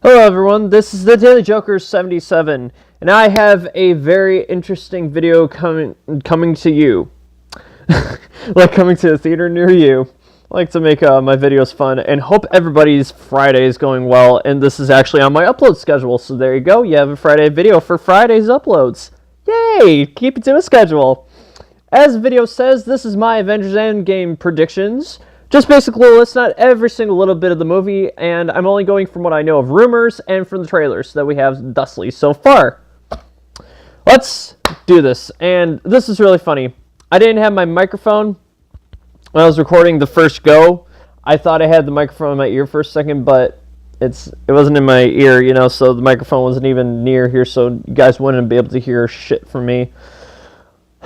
Hello everyone, this is the Daily Joker 77, and I have a very interesting video coming to you. Like coming to a theater near you. I like to make my videos fun, and hope everybody's Friday is going well, and this is actually on my upload schedule, so there you go, you have a Friday video for Friday's uploads. Yay! Keep it to a schedule. As the video says, this is my Avengers Endgame predictions. Just basically list out every single little bit of the movie, and I'm only going from what I know of rumors and from the trailers that we have thusly so far. Let's do this, and this is really funny. I didn't have my microphone when I was recording the first go. I thought I had the microphone in my ear for a second, but it wasn't in my ear, so the microphone wasn't even near here, so you guys wouldn't be able to hear shit from me.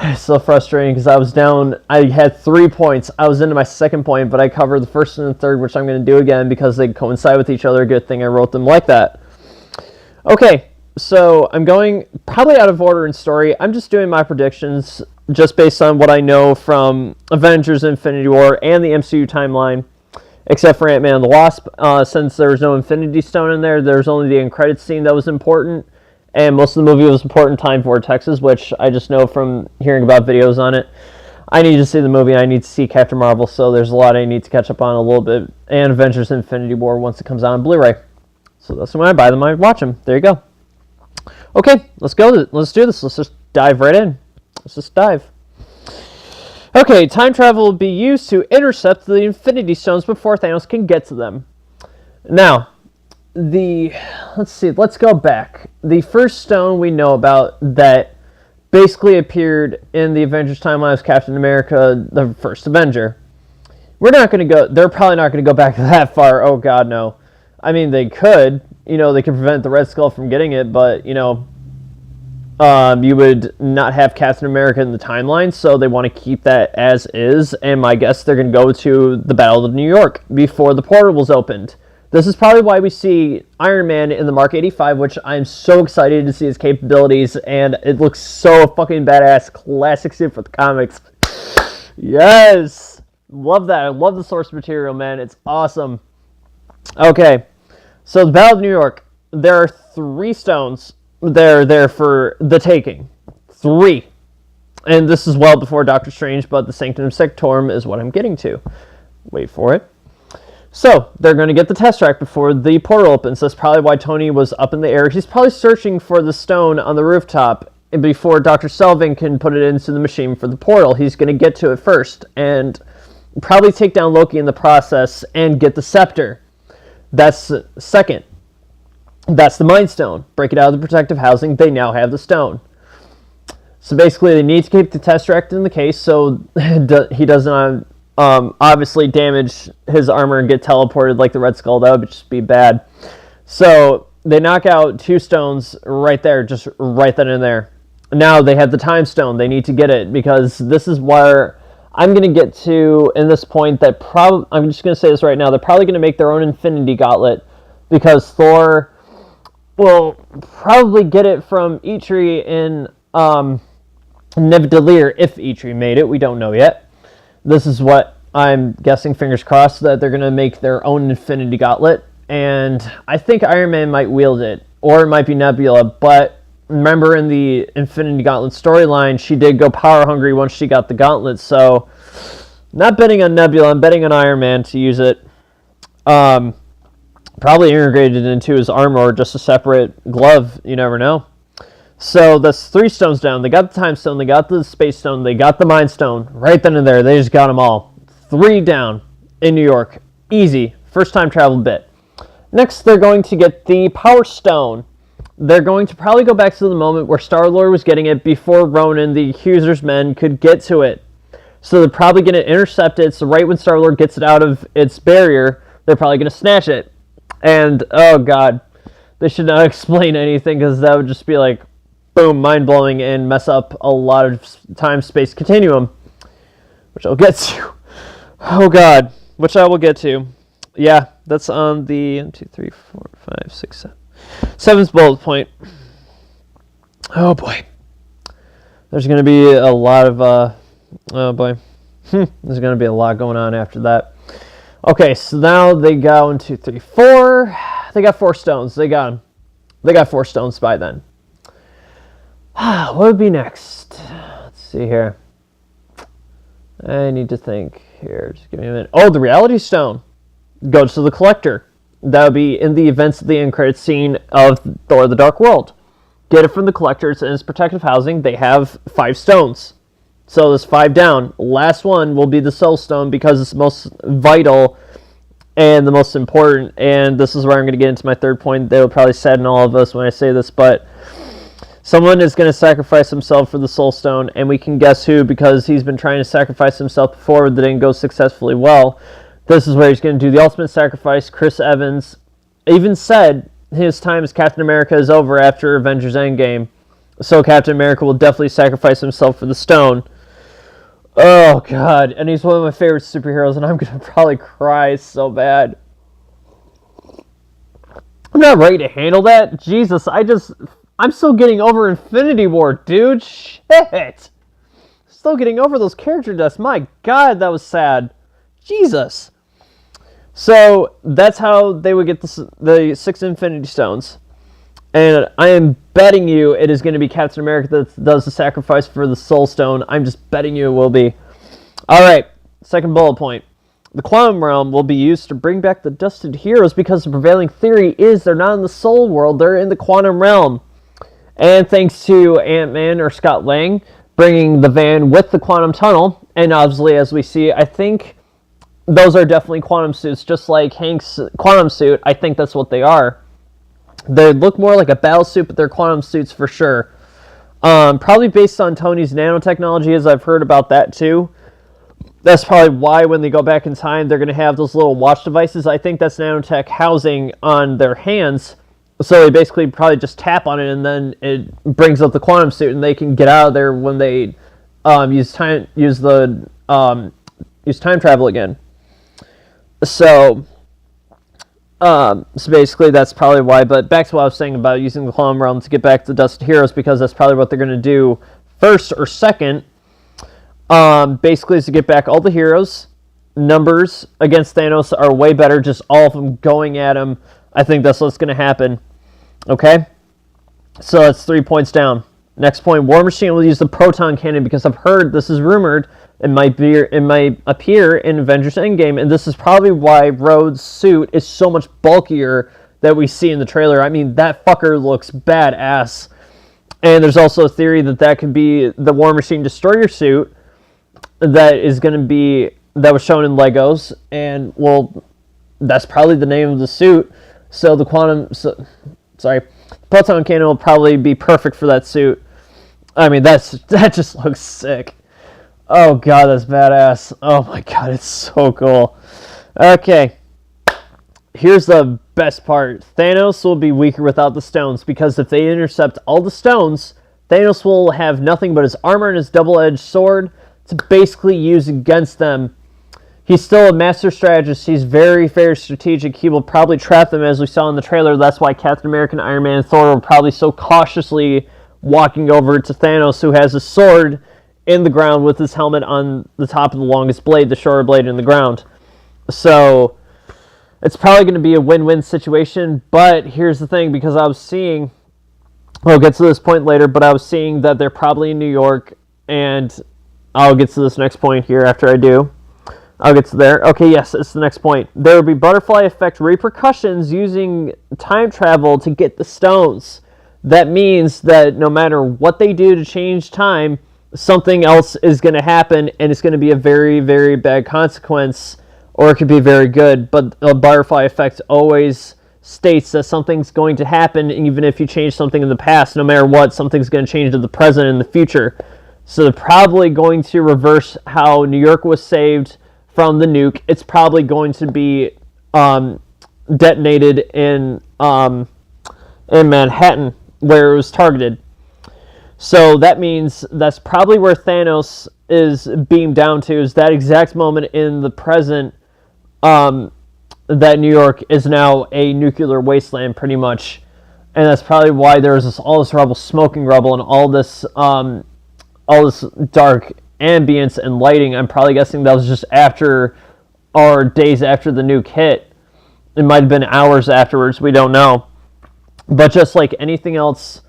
It's so frustrating because I was down. I had 3 points. I was into my second point, but I covered the first and the third, which I'm going to do again because they coincide with each other. Good thing I wrote them like that. Okay, so I'm going probably out of order in story. I'm just doing my predictions just based on what I know from Avengers Infinity War and the MCU timeline, except for Ant-Man and the Wasp. Since there was no Infinity Stone in there, there's only the end credits scene that was important. And most of the movie was important time vortexes, which I just know from hearing about videos on it. I need to see the movie. I need to see Captain Marvel, so there's a lot I need to catch up on a little bit. And Avengers Infinity War once it comes out on Blu-ray. So that's when I buy them, I watch them. There you go. Okay, let's go. Let's do this. Let's just dive right in. Let's just dive. Okay, time travel will be used to intercept the Infinity Stones before Thanos can get to them. Now, let's go back. The first stone we know about that basically appeared in the Avengers timeline was Captain America, the first Avenger. They're probably not going to go back that far. Oh god, no. I mean, they could, they could prevent the Red Skull from getting it, but, you would not have Captain America in the timeline, so they want to keep that as is, and my guess they're going to go to the Battle of New York before the portal was opened. This is probably why we see Iron Man in the Mark 85, which I'm so excited to see his capabilities, and it looks so fucking badass. Classic suit for the comics. Yes! Love that. I love the source material, man. It's awesome. Okay, so the Battle of New York. There are 3 stones. They're there for the taking. 3. And this is well before Doctor Strange, but the Sanctum Sanctorum is what I'm getting to. Wait for it. So, they're going to get the Tesseract before the portal opens. That's probably why Tony was up in the air. He's probably searching for the stone on the rooftop before Dr. Selvig can put it into the machine for the portal. He's going to get to it first and probably take down Loki in the process and get the scepter. That's second. That's the Mind Stone. Break it out of the protective housing. They now have the stone. So basically, they need to keep the Tesseract in the case so he doesn't obviously damage his armor and get teleported like the Red Skull. That would just be bad. So they knock out 2 stones right there, just right then and there. Now they have the Time Stone. They need to get it because this is where I'm going to get to in this point that I'm just going to say this right now. They're probably going to make their own Infinity Gauntlet because Thor will probably get it from Eitri in Nidavellir if Eitri made it. We don't know yet. This is what I'm guessing, fingers crossed, that they're going to make their own Infinity Gauntlet. And I think Iron Man might wield it, or it might be Nebula. But remember in the Infinity Gauntlet storyline, she did go power hungry once she got the gauntlet. So, not betting on Nebula, I'm betting on Iron Man to use it. Probably integrated into his armor or just a separate glove. You never know. So that's 3 stones down. They got the Time Stone, they got the Space Stone, they got the Mind Stone. Right then and there, they just got them all. 3 down in New York. Easy. First time travel bit. Next, they're going to get the Power Stone. They're going to probably go back to the moment where Star-Lord was getting it before Ronan, the Accuser's men, could get to it. So they're probably going to intercept it. So right when Star-Lord gets it out of its barrier, they're probably going to snatch it. And, oh god, they should not explain anything because that would just be like, boom, mind-blowing and mess up a lot of time-space continuum, which I'll get to. Oh, God, which I will get to. Yeah, that's on the 1, 2, 3, 4, 5, 6, 7. 7th bullet point. Oh, boy. There's going to be a lot of, oh, boy. There's going to be a lot going on after that. Okay, so now they go 1, 2, 3, 4. They got 4 stones. They got 'em. They got 4 stones by then. What would be next? Let's see here. I need to think here. Just give me a minute. Oh, the reality stone goes to the collector. That would be in the events of the end credits scene of Thor: The Dark World. Get it from the collector. It's in his protective housing. They have 5 stones. So there's 5 down. Last one will be the soul stone because it's the most vital and the most important. And this is where I'm going to get into my third point. They will probably sadden all of us when I say this, but someone is going to sacrifice himself for the soul stone, and we can guess who because he's been trying to sacrifice himself before that didn't go successfully well. This is where he's going to do the ultimate sacrifice. Chris Evans even said his time as Captain America is over after Avengers Endgame. So Captain America will definitely sacrifice himself for the stone. Oh, God. And he's one of my favorite superheroes, and I'm going to probably cry so bad. I'm not ready to handle that. Jesus, I'm still getting over Infinity War, dude. Shit. Still getting over those character deaths. My God, that was sad. Jesus. So that's how they would get the 6 Infinity Stones. And I am betting you it is going to be Captain America that does the sacrifice for the Soul Stone. I'm just betting you it will be. All right, second bullet point. The quantum realm will be used to bring back the dusted heroes because the prevailing theory is they're not in the soul world, they're in the quantum realm. And thanks to Ant-Man or Scott Lang bringing the van with the quantum tunnel, and obviously as we see, I think those are definitely quantum suits, just like Hank's quantum suit. I think that's what they are. They look more like a battle suit, but they're quantum suits for sure. Probably based on Tony's nanotechnology, as I've heard about that too. That's probably why when they go back in time, they're going to have those little watch devices. I think that's nanotech housing on their hands. So they basically probably just tap on it, and then it brings up the quantum suit, and they can get out of there when they use time travel again. So basically that's probably why. But back to what I was saying about using the quantum realm to get back to Dusted Heroes, because that's probably what they're going to do first or second. Basically is to get back all the heroes. Numbers against Thanos are way better, just all of them going at him. I think that's what's going to happen. Okay? So that's 3 points down. Next point, War Machine will use the proton cannon because I've heard, this is rumored, it might appear in Avengers Endgame, and this is probably why Rhodes' suit is so much bulkier that we see in the trailer. I mean, that fucker looks badass. And there's also a theory that could be the War Machine Destroyer suit that was shown in Legos, and well, that's probably the name of the suit. So the proton cannon will probably be perfect for that suit. I mean, that just looks sick. Oh God, that's badass. Oh my God, it's so cool. Okay, here's the best part. Thanos will be weaker without the stones, because if they intercept all the stones, Thanos will have nothing but his armor and his double-edged sword to basically use against them. He's still a master strategist. He's very, very strategic. He will probably trap them, as we saw in the trailer. That's why Captain America, and Iron Man, and Thor were probably so cautiously walking over to Thanos, who has a sword in the ground with his helmet on the top of the longest blade, the shorter blade in the ground. So it's probably going to be a win-win situation. But here's the thing, because I was seeing, we'll get to this point later, but I was seeing that they're probably in New York, and I'll get to this next point here after I do. I'll get to there. Okay, yes, it's the next point. There will be butterfly effect repercussions using time travel to get the stones. That means that no matter what they do to change time, something else is going to happen, and it's going to be a very, very bad consequence, or it could be very good. But the butterfly effect always states that something's going to happen, even if you change something in the past. No matter what, something's going to change to the present and the future. So they're probably going to reverse how New York was saved from the nuke. It's probably going to be detonated in Manhattan, where it was targeted. So that means that's probably where Thanos is beamed down to, is that exact moment in the present, that New York is now a nuclear wasteland, pretty much. And that's probably why there's all this rubble, smoking rubble, and all this dark ambience and lighting. I'm probably guessing that was just after, or days after the nuke hit. It might have been hours afterwards. We don't know. But just like anything else,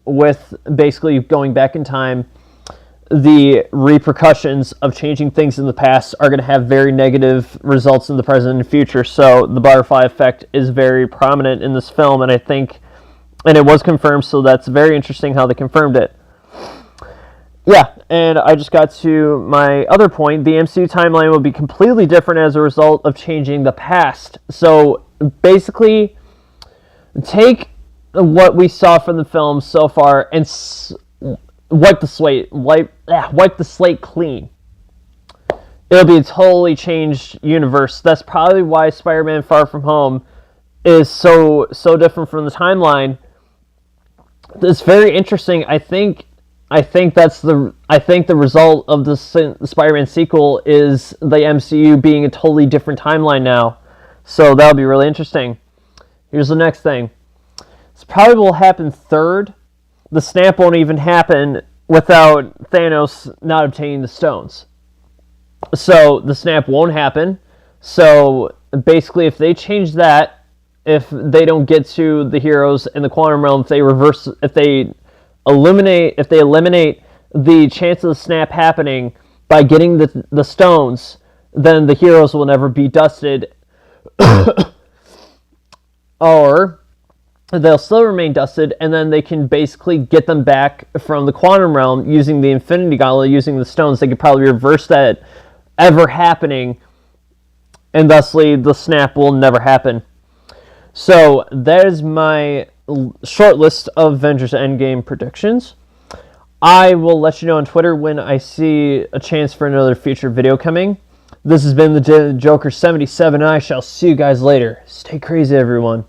with basically going back in time, the repercussions of changing things in the past are going to have very negative results in the present and future. So the butterfly effect is very prominent in this film, and I think, and it was confirmed, so that's very interesting how they confirmed it. Yeah, and I just got to my other point. The MCU timeline will be completely different as a result of changing the past. So basically, take what we saw from the film so far and wipe the slate clean. It'll be a totally changed universe. That's probably why Spider-Man: Far From Home is so different from the timeline. It's very interesting. I think the result of the Spider-Man sequel is the MCU being a totally different timeline now. So that'll be really interesting. Here's the next thing. This probably will happen third. The snap won't even happen without Thanos not obtaining the stones. So the snap won't happen. So basically, if they change that, if they don't get to the heroes in the quantum realm, if they eliminate the chance of the snap happening by getting the stones, then the heroes will never be dusted, or they'll still remain dusted, and then they can basically get them back from the quantum realm using the Infinity Gauntlet, using the stones. They could probably reverse that ever happening, and thusly the snap will never happen. So that is my short list of Avengers Endgame predictions. I will let you know on Twitter when I see a chance for another future video coming. This has been the Joker 77, and I shall see you guys later. Stay crazy, everyone.